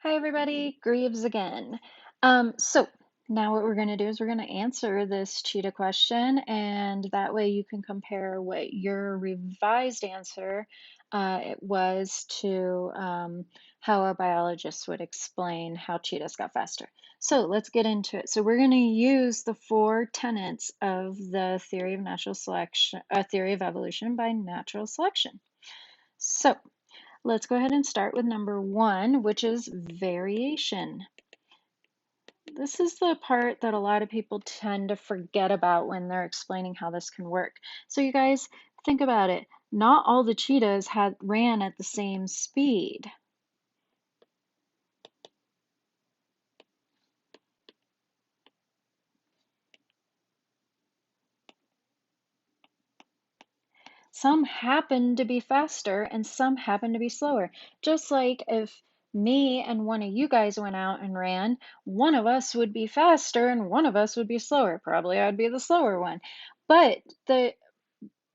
Hi everybody, Greaves again. So now what we're going to do is we're going to answer this cheetah question, and that way you can compare what your revised answer it was to how a biologist would explain how cheetahs got faster. So let's get into it. So we're going to use the four tenets of the theory of natural selection, theory of evolution by natural selection. So let's go ahead and start with number one, which is variation. This is the part that a lot of people tend to forget about when they're explaining how this can work. So you guys, think about it. Not all the cheetahs ran at the same speed. Some happen to be faster and some happen to be slower. Just like if me and one of you guys went out and ran, one of us would be faster and one of us would be slower. Probably I'd be the slower one. But the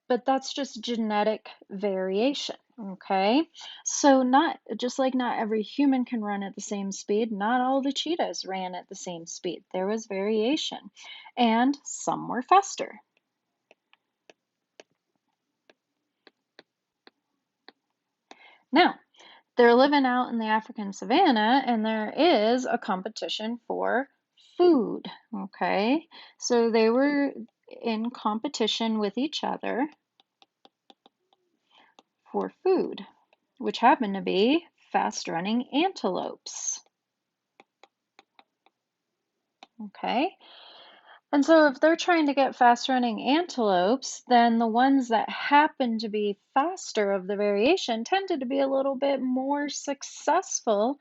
but that's just genetic variation, okay? So not just like not every human can run at the same speed, not all the cheetahs ran at the same speed. There was variation, and some were faster. Now, they're living out in the African savanna, and there is a competition for food, okay? So they were in competition with each other for food, which happened to be fast-running antelopes. Okay, and so if they're trying to get fast-running antelopes, then the ones that happen to be faster of the variation tended to be a little bit more successful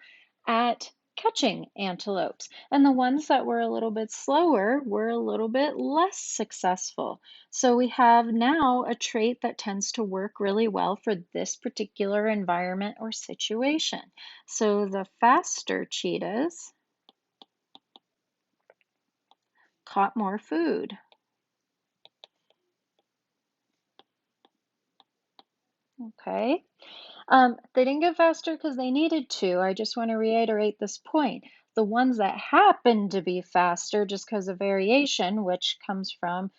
at catching antelopes. And the ones that were a little bit slower were a little bit less successful. So we have now a trait that tends to work really well for this particular environment or situation. So the faster cheetahs caught more food. Okay. They didn't get faster because they needed to. I just want to reiterate this point. The ones that happen to be faster just because of variation, which comes from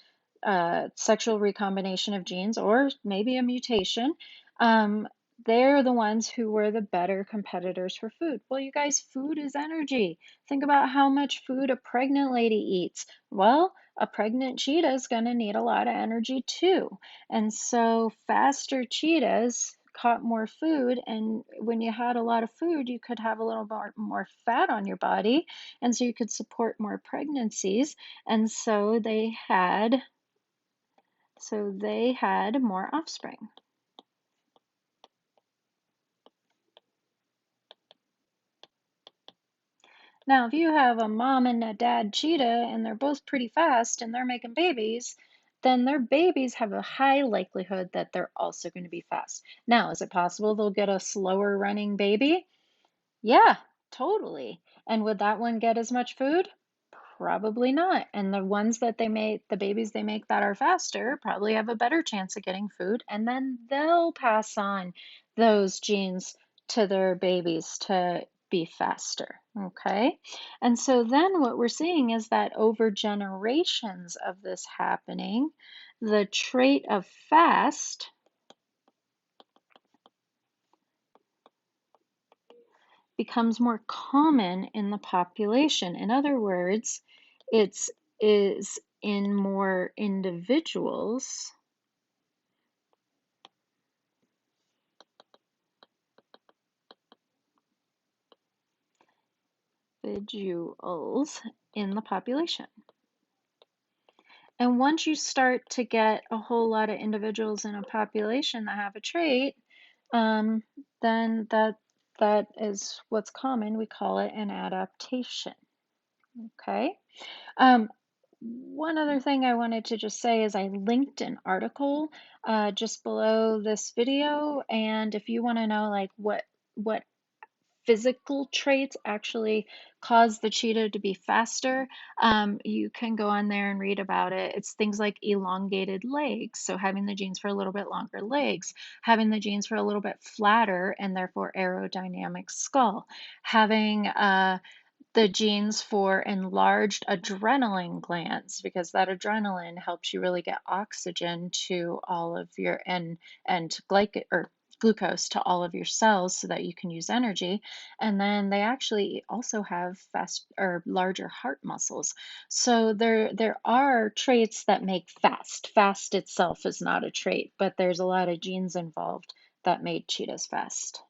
sexual recombination of genes or maybe a mutation, um, they're the ones who were the better competitors for food. Well, you guys, food is energy. Think about how much food a pregnant lady eats. Well, a pregnant cheetah is going to need a lot of energy too. And so faster cheetahs caught more food, and when you had a lot of food you could have a little more fat on your body, and so you could support more pregnancies, and so they had more offspring. Now if you have a mom and a dad cheetah and they're both pretty fast and they're making babies, then their babies have a high likelihood that they're also going to be fast. Now, is it possible they'll get a slower running baby? Yeah, totally. And would that one get as much food? Probably not. And the ones that they make, the babies they make that are faster, probably have a better chance of getting food. And then they'll pass on those genes to their babies to be faster. Okay. And so then what we're seeing is that over generations of this happening, the trait of fast becomes more common in the population. In other words, it is in more individuals individuals in the population. And once you start to get a whole lot of individuals in a population that have a trait, um, then that is what's common. We call it an adaptation. Okay. Um, One other thing I wanted to just say is I linked an article just below this video, and if you want to know like what physical traits actually cause the cheetah to be faster. You can go on there and read about it. It's things like elongated legs, so having the genes for a little bit longer legs, having the genes for a little bit flatter and therefore aerodynamic skull, having the genes for enlarged adrenaline glands because that adrenaline helps you really get oxygen to all of your and glucose to all of your cells so that you can use energy. And then they actually also have fast or larger heart muscles. So there are traits that make fast. Fast itself is not a trait, but there's a lot of genes involved that made cheetahs fast.